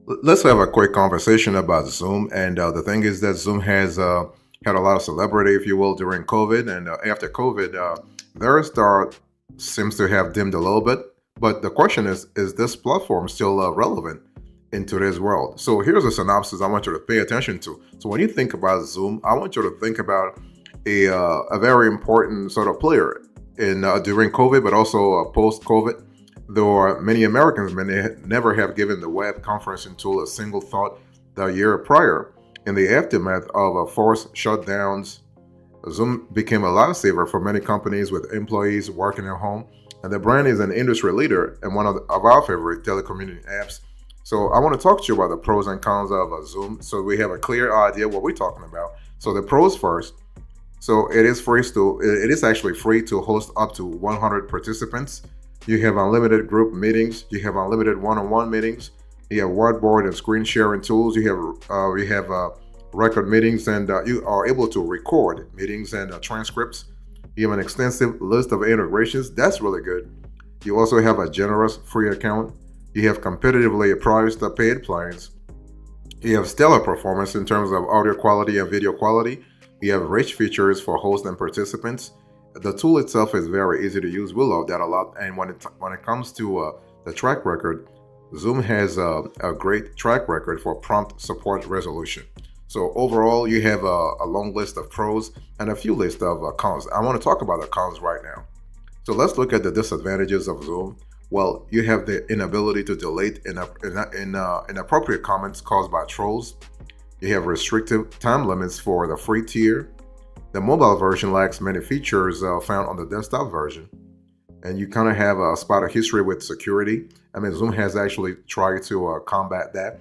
Let's have a quick conversation about Zoom. And the thing is that Zoom has had a lot of celebrity, if you will, during COVID. And after COVID, their star seems to have dimmed a little bit. But the question is this platform still relevant in today's world? So here's a synopsis I want you to pay attention to. So when you think about Zoom, I want you to think about a very important sort of player in during COVID, but also post COVID. Though many Americans may never have given the web conferencing tool a single thought the year prior. In the aftermath of forced shutdowns, Zoom became a lifesaver for many companies with employees working at home, and the brand is an industry leader and one of our favorite telecommunicating apps. So I want to talk to you about the pros and cons of Zoom, so we have a clear idea what we're talking about. So the pros first. So it is actually free to host up to 100 participants. You have unlimited group meetings. You have unlimited one-on-one meetings. You have whiteboard and screen sharing tools. You have record meetings, and you are able to record meetings and transcripts. You have an extensive list of integrations. That's really good. You also have a generous free account. You have competitively priced paid plans. You have stellar performance in terms of audio quality and video quality. You have rich features for hosts and participants. The tool itself is very easy to use. We love that a lot. And when it comes to the track record, Zoom has a great track record for prompt support resolution. So overall, you have a long list of pros and a few list of cons. I want to talk about the cons right now. So let's look at the disadvantages of Zoom. Well, you have the inability to delete inappropriate comments caused by trolls. You have restrictive time limits for the free tier. The mobile version lacks many features found on the desktop version. And you kind of have a spot of history with security. I mean, Zoom has actually tried to combat that.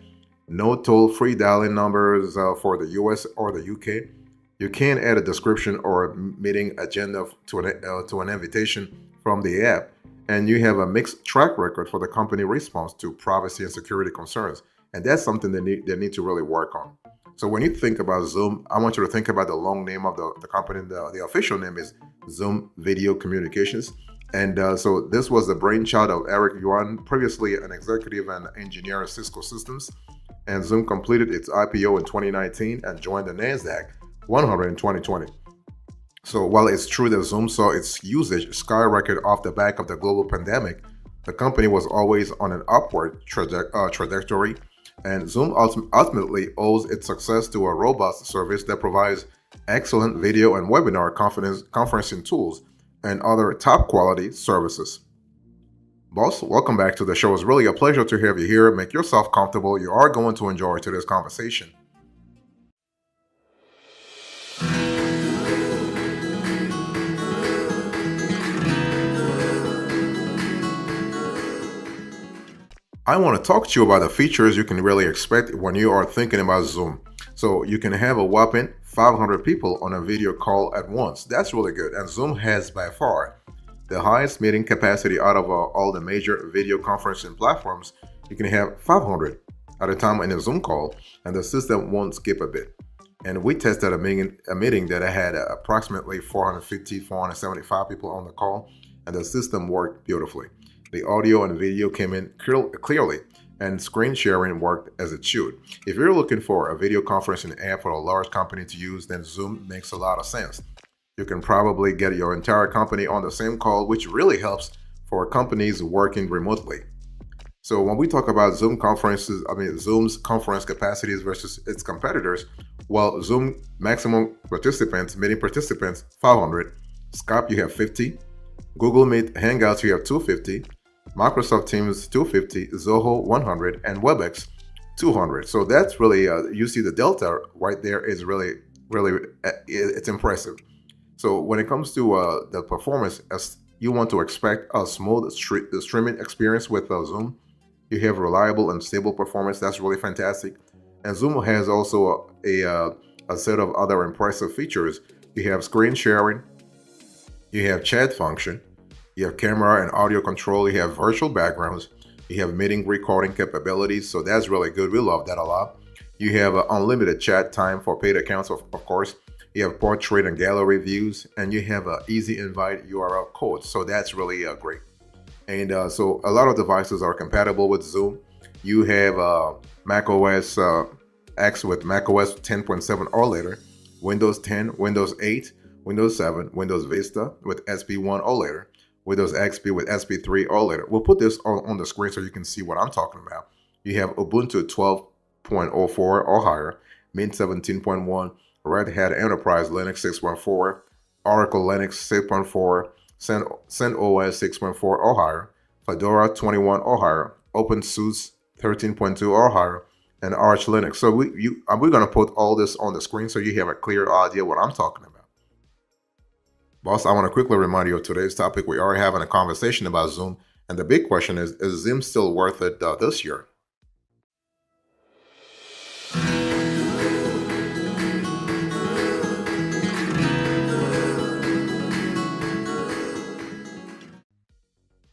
No toll-free dial-in numbers for the US or the UK. You can add a description or meeting agenda to an invitation from the app. And you have a mixed track record for the company response to privacy and security concerns. And that's something they need to really work on. So when you think about Zoom, I want you to think about the long name of the company. The official name is Zoom Video Communications. And so this was the brainchild of Eric Yuan, previously an executive and engineer at Cisco Systems. And Zoom completed its IPO in 2019 and joined the NASDAQ 100 in 2020. So while it's true that Zoom saw its usage skyrocket off the back of the global pandemic, the company was always on an upward trajectory. And Zoom ultimately owes its success to a robust service that provides excellent video and webinar conferencing tools and other top quality services. Boss, welcome back to the show. It's really a pleasure to have you here. Make yourself comfortable. You are going to enjoy today's conversation. I want to talk to you about the features you can really expect when you are thinking about Zoom. So you can have a whopping 500 people on a video call at once. That's really good. And Zoom has by far the highest meeting capacity out of all the major video conferencing platforms. You can have 500 at a time in a Zoom call, and the system won't skip a bit. And we tested a meeting that had approximately 450, 475 people on the call, and the system worked beautifully. The audio and video came in clearly, and screen sharing worked as it should. If you're looking for a video conferencing app for a large company to use, then Zoom makes a lot of sense. You can probably get your entire company on the same call, which really helps for companies working remotely. So when we talk about Zoom's conference capacities versus its competitors, well, Zoom maximum meeting participants, 500. Skype, you have 50. Google Meet Hangouts, you have 250. Microsoft Teams 250, Zoho 100, and WebEx 200. So that's really, you see the delta right there is really, it's impressive. So when it comes to the performance, as you want to expect a smooth streaming experience with Zoom, you have reliable and stable performance. That's really fantastic. And Zoom has also a set of other impressive features. You have screen sharing, you have chat function, you have camera and audio control, you have virtual backgrounds, you have meeting recording capabilities, so that's really good. We love that a lot. You have unlimited chat time for paid accounts, of course. You have portrait and gallery views, and you have an easy invite URL code, so that's really great. And so a lot of devices are compatible with Zoom. You have Mac OS X with Mac OS 10.7 or later, Windows 10, Windows 8, Windows 7, Windows Vista with SP1 or later, Windows XP with SP3 or later. We'll put this on the screen so you can see what I'm talking about. You have Ubuntu 12.04 or higher, Mint 17.1, Red Hat Enterprise Linux 6.4, Oracle Linux 6.4, CentOS 6.4 or higher, Fedora 21 or higher, OpenSUSE 13.2 or higher, and Arch Linux. So we're going to put all this on the screen so you have a clear idea what I'm talking about. Boss, I want to quickly remind you of today's topic. We are having a conversation about Zoom, and the big question is Zoom still worth it this year?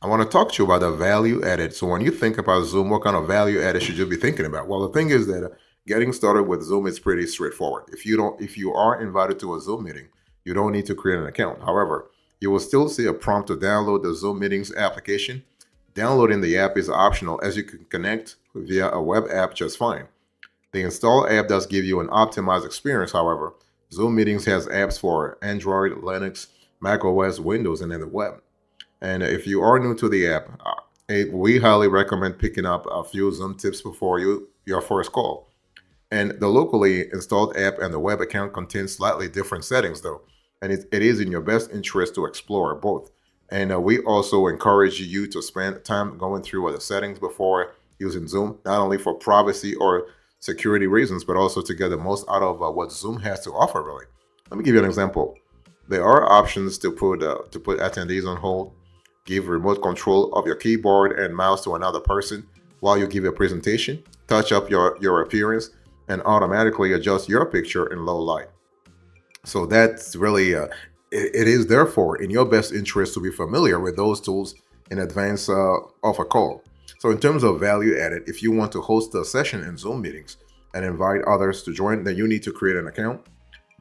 I want to talk to you about the value added. So when you think about Zoom, what kind of value added should you be thinking about? Well, the thing is that getting started with Zoom is pretty straightforward. If you are invited to a Zoom meeting, you don't need to create an account. However, you will still see a prompt to download the Zoom Meetings application. Downloading the app is optional as you can connect via a web app just fine. The install app does give you an optimized experience. However, Zoom Meetings has apps for Android, Linux, Mac OS, Windows, and then the web. And if you are new to the app, we highly recommend picking up a few Zoom tips before your first call. And the locally installed app and the web account contain slightly different settings, though, and it is in your best interest to explore both. And we also encourage you to spend time going through the settings before using Zoom, not only for privacy or security reasons, but also to get the most out of what Zoom has to offer. Really, let me give you an example. There are options to put attendees on hold, give remote control of your keyboard and mouse to another person while you give a presentation, touch up your appearance, and automatically adjust your picture in low light. So that's really, it is therefore in your best interest to be familiar with those tools in advance of a call. So in terms of value added, if you want to host a session in Zoom meetings and invite others to join, then you need to create an account.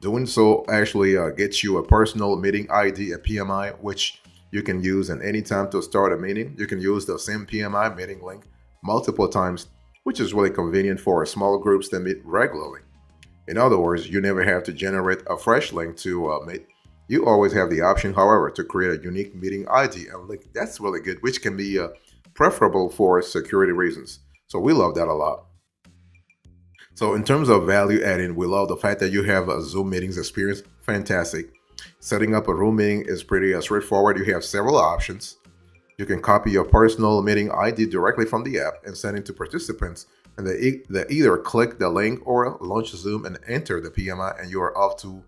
Doing so actually gets you a personal meeting ID, a PMI, which you can use at any time to start a meeting. You can use the same PMI meeting link multiple times, which is really convenient for small groups that meet regularly. In other words, you never have to generate a fresh link to meet. You always have the option, however, to create a unique meeting ID and link. That's really good, which can be preferable for security reasons. So we love that a lot. So in terms of value adding, we love the fact that you have a Zoom meetings experience. Fantastic. Setting up a room meeting is pretty straightforward. You have several options. You can copy your personal meeting ID directly from the app and send it to participants. And they either click the link or launch Zoom and enter the PMI, and you are off to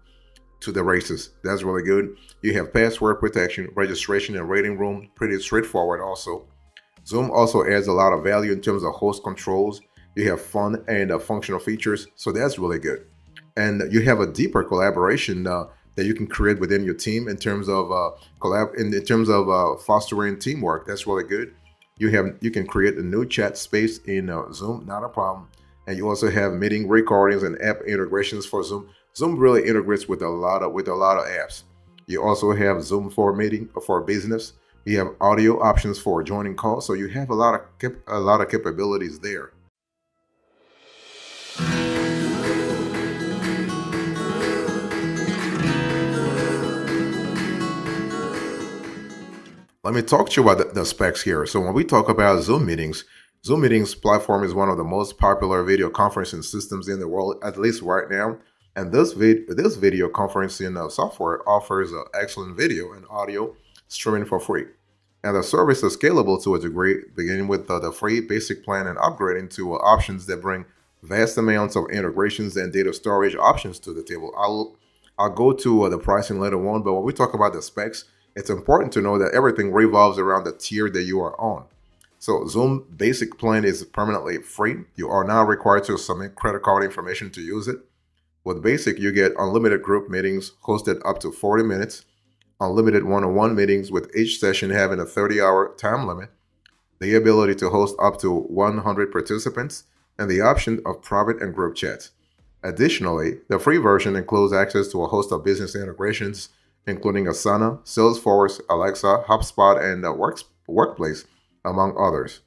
the races. That's really good. You have password protection, registration, and waiting room. Pretty straightforward also. Zoom also adds a lot of value in terms of host controls. You have fun and functional features, so that's really good. And you have a deeper collaboration that you can create within your team in terms of fostering teamwork. That's really good. You can create a new chat space in Zoom, not a problem. And you also have meeting recordings and app integrations for Zoom. Zoom really integrates with a lot of apps. You also have Zoom for meeting for business. You have audio options for joining calls, so you have a lot of capabilities there. Let me talk to you about the specs here. So when we talk about Zoom Meetings platform is one of the most popular video conferencing systems in the world, at least right now. And this video conferencing software offers excellent video and audio streaming for free. And the service is scalable to a degree, beginning with the free basic plan and upgrading to options that bring vast amounts of integrations and data storage options to the table. I'll go to the pricing later on, but when we talk about the specs, it's important to know that everything revolves around the tier that you are on. So Zoom basic plan is permanently free. You are now required to submit credit card information to use it. With basic, you get unlimited group meetings hosted up to 40 minutes, unlimited one-on-one meetings with each session having a 30-hour time limit, the ability to host up to 100 participants, and the option of private and group chats. Additionally, the free version includes access to a host of business integrations, including Asana, Salesforce, Alexa, HubSpot, and Workplace, among others.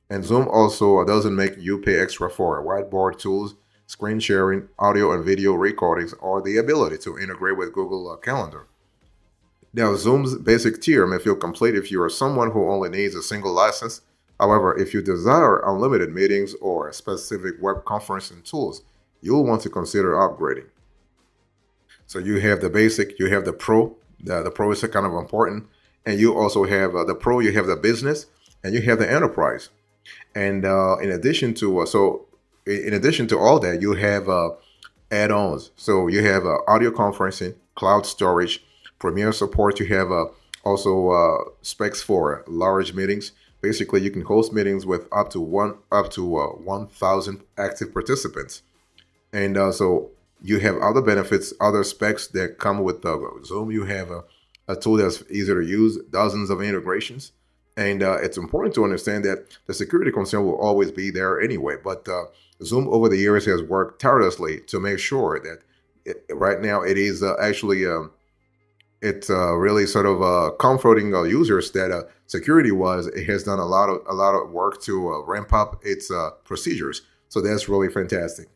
And Zoom also doesn't make you pay extra for whiteboard tools, screen sharing, audio and video recordings, or the ability to integrate with Google Calendar. Now, Zoom's basic tier may feel complete if you are someone who only needs a single license. However, if you desire unlimited meetings or specific web conferencing tools, you'll want to consider upgrading. So you have the basic, you have the pro. The pro is kind of important, and you also have the pro. You have the business, and you have the enterprise. And in addition to all that, you have add-ons. So you have audio conferencing, cloud storage, Premier support. You have also specs for large meetings. Basically, you can host meetings with up to 1,000 active participants. And so you have other benefits, other specs that come with Zoom. You have a tool that's easy to use, dozens of integrations. And it's important to understand that the security concern will always be there anyway. But Zoom over the years has worked tirelessly to make sure that right now it is it's really sort of comforting users that security-wise, it has done a lot of work to ramp up its procedures. So that's really fantastic.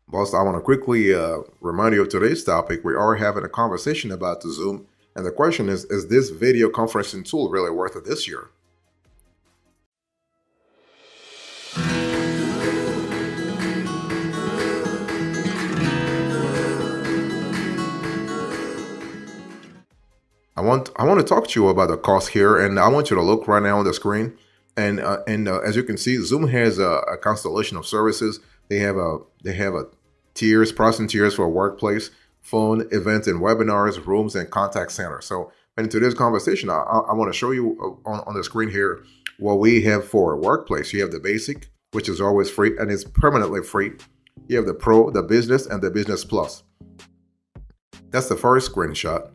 Boss, I want to quickly remind you of today's topic. We are having a conversation about the Zoom, and the question is this video conferencing tool really worth it this year? I want to talk to you about the cost here, and I want you to look right now on the screen. And as you can see, Zoom has a constellation of services. They have a tiers, pricing tiers for workplace, phone, events, and webinars, rooms, and contact center. So in today's conversation, I want to show you on the screen here what we have for workplace. You have the basic, which is always free and is permanently free. You have the pro, the business, and the business plus. That's the first screenshot.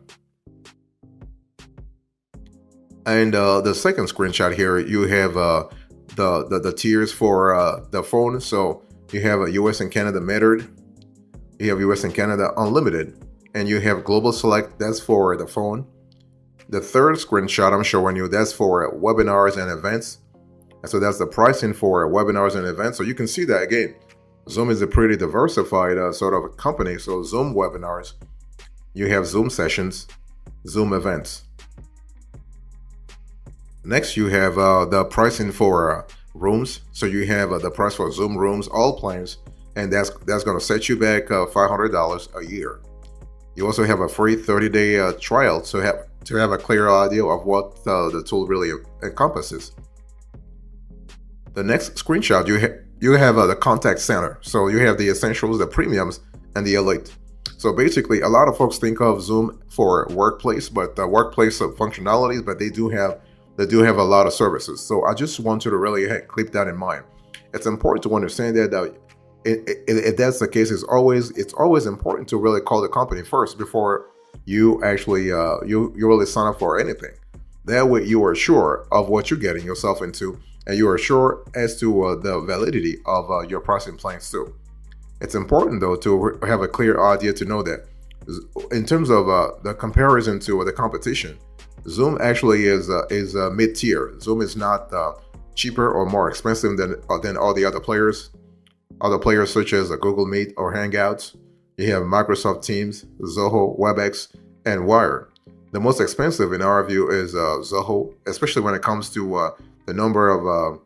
And the second screenshot here, you have the tiers for the phone. So you have a US and Canada metered, you have US and Canada unlimited, and you have global select, that's for the phone. The third screenshot I'm showing you, that's for webinars and events. And so that's the pricing for webinars and events. So you can see that again, Zoom is a pretty diversified sort of company. So Zoom webinars, you have Zoom sessions, Zoom events. Next, you have the pricing for rooms. So you have the price for Zoom rooms, all plans, and that's going to set you back $500 a year. You also have a free 30-day trial to have a clear idea of what the tool really encompasses. The next screenshot, you have the contact center. So you have the essentials, the premiums, and the elite. So basically, a lot of folks think of Zoom for workplace, but workplace functionalities, but they do have a lot of services. So I just want you to really keep that in mind. It's important to understand that if that's the case, it's always important to really call the company first before you actually you really sign up for anything. That way you are sure of what you're getting yourself into, and you are sure as to the validity of your pricing plans too. It's important though to have a clear idea to know that in terms of the comparison to the competition, Zoom actually is mid-tier. Zoom is not cheaper or more expensive than all the other players. Other players such as Google Meet or Hangouts. You have Microsoft Teams, Zoho, WebEx, and Wire. The most expensive in our view is Zoho, especially when it comes to the number of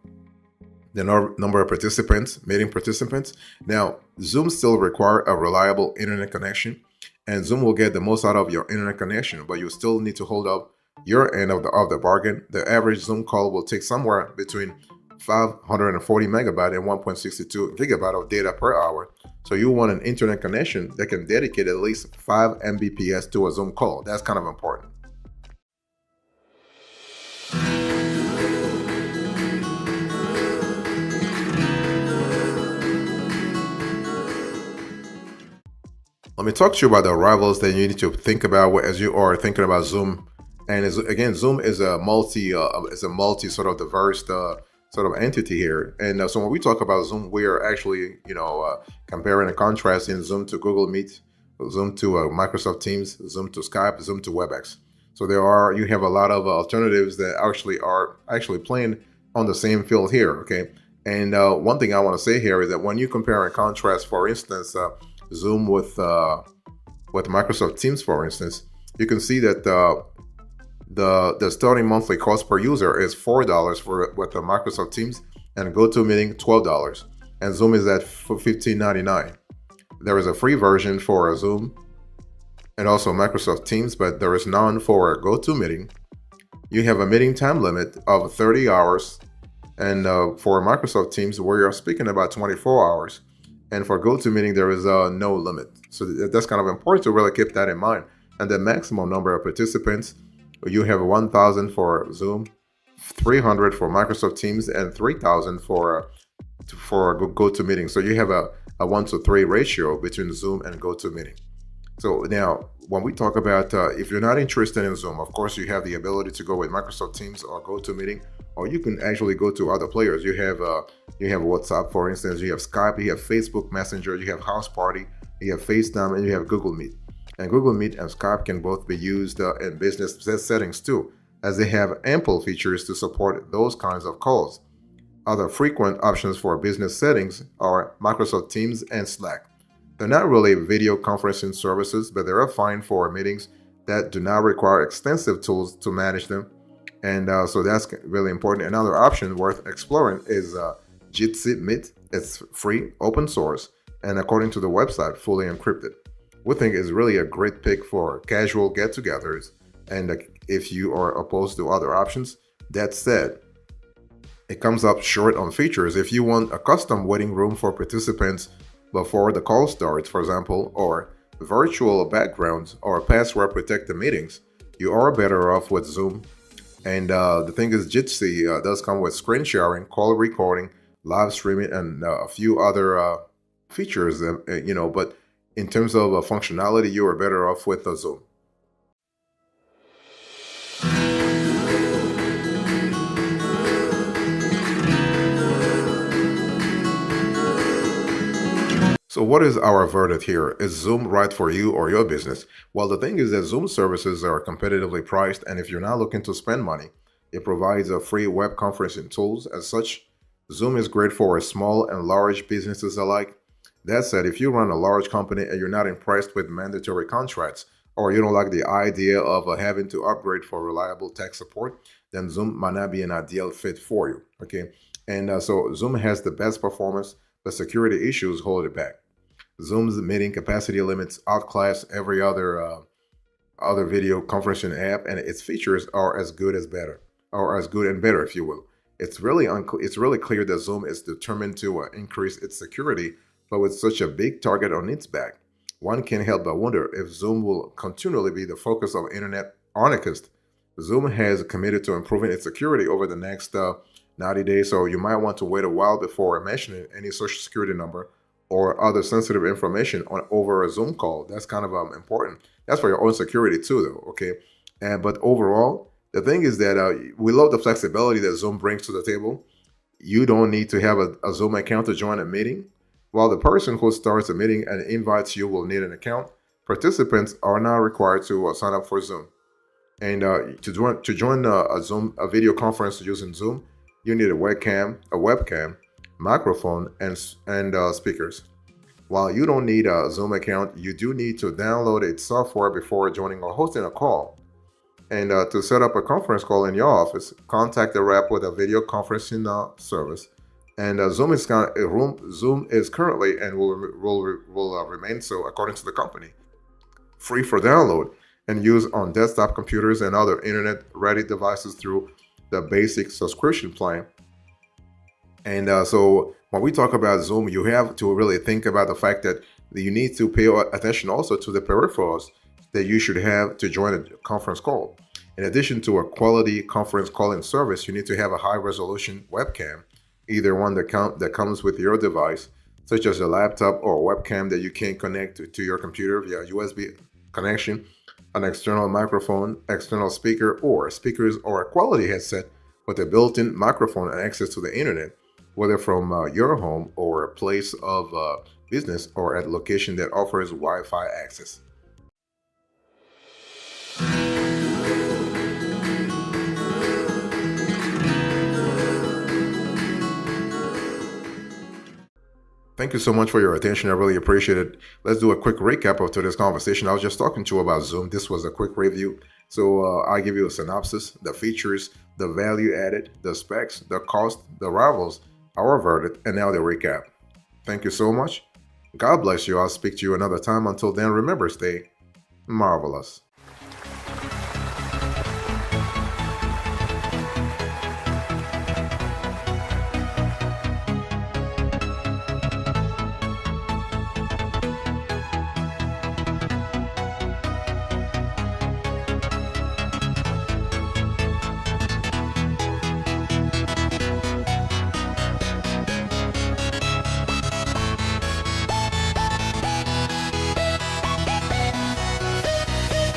participants, meeting participants. Now, Zoom still require a reliable internet connection, and Zoom will get the most out of your internet connection, but you still need to hold up your end of the bargain. The average Zoom call will take somewhere between 540 megabyte and 1.62 gigabyte of data per hour. So you want an internet connection that can dedicate at least 5 Mbps to a Zoom call. That's kind of important. Let me talk to you about the rivals that you need to think about as you are thinking about Zoom. And again, Zoom is a multi sort of diverse sort of entity here. And so when we talk about Zoom, we are actually comparing and contrasting Zoom to Google Meet, Zoom to Microsoft Teams, Zoom to Skype, Zoom to WebEx. So you have a lot of alternatives that are actually playing on the same field here. Okay, and one thing I want to say here is that when you compare and contrast, for instance, Zoom with Microsoft Teams, for instance, you can see that the starting monthly cost per user is $4 for with the Microsoft Teams, and GoToMeeting $12, and Zoom is at $15.99. There is a free version for Zoom and also Microsoft Teams, but there is none for GoToMeeting. You have a meeting time limit of 30 hours, and for Microsoft Teams, we are speaking about 24 hours. And for GoToMeeting, there is no limit. So that's kind of important to really keep that in mind. And the maximum number of participants, you have 1,000 for Zoom, 300 for Microsoft Teams, and 3,000 for GoToMeeting. So you have a 1-to-3 ratio between Zoom and GoToMeeting. So now, when we talk about if you're not interested in Zoom, of course, you have the ability to go with Microsoft Teams or GoToMeeting, or you can actually go to other players. You have WhatsApp, for instance. You have Skype. You have Facebook Messenger. You have House Party. You have FaceTime, and you have Google Meet. And Google Meet and Skype can both be used in business settings too, as they have ample features to support those kinds of calls. Other frequent options for business settings are Microsoft Teams and Slack. They're not really video conferencing services, but they're fine for meetings that do not require extensive tools to manage them. And so that's really important. Another option worth exploring is Jitsi Meet. It's free, open source, and according to the website, fully encrypted. We think is really a great pick for casual get-togethers. And if you are opposed to other options, that said, it comes up short on features. If you want a custom waiting room for participants before the call starts, for example, or virtual backgrounds or password protected meetings, you are better off with Zoom. And the thing is, Jitsi does come with screen sharing, call recording, live streaming, and a few other features, but in terms of functionality, you are better off with Zoom. So what is our verdict here? Is Zoom right for you or your business? Well, the thing is that Zoom services are competitively priced, and if you're not looking to spend money, it provides a free web conferencing tools. As such, Zoom is great for small and large businesses alike. That said, if you run a large company and you're not impressed with mandatory contracts, or you don't like the idea of having to upgrade for reliable tech support, then Zoom might not be an ideal fit for you. Okay, and so Zoom has the best performance, but security issues hold it back. Zoom's meeting capacity limits outclass every other video conferencing app, and its features are as good as better, or as good and better, if you will. It's really clear that Zoom is determined to increase its security, but with such a big target on its back, one can't help but wonder if Zoom will continually be the focus of internet anarchists. Zoom has committed to improving its security over the next 90 days, so you might want to wait a while before mentioning any social security number or other sensitive information over a Zoom call. That's kind of important. That's for your own security too, though. Okay, but overall, the thing is that we love the flexibility that Zoom brings to the table. You don't need to have a Zoom account to join a meeting. While the person who starts a meeting and invites you will need an account, participants are now required to sign up for Zoom. And to join a video conference using Zoom, you need a webcam, microphone, and speakers. While you don't need a Zoom account, you do need to download its software before joining or hosting a call. And to set up a conference call in your office, contact a rep with a video conferencing service. And Zoom is currently and will remain so, according to the company, free for download and use on desktop computers and other internet-ready devices through the basic subscription plan. And so when we talk about Zoom, you have to really think about the fact that you need to pay attention also to the peripherals that you should have to join a conference call. In addition to a quality conference calling service, you need to have a high-resolution webcam, either one that comes with your device, such as a laptop or a webcam that you can connect to your computer via USB connection, an external microphone, external speaker, or speakers, or a quality headset with a built-in microphone and access to the internet, whether from your home or a place of business or at a location that offers Wi-Fi access. Thank you so much for your attention. I really appreciate it. Let's do a quick recap of today's conversation. I was just talking to you about Zoom. This was a quick review. So I'll give you a synopsis, the features, the value added, the specs, the cost, the rivals, our verdict, and now the recap. Thank you so much. God bless you. I'll speak to you another time. Until then, remember, stay marvelous.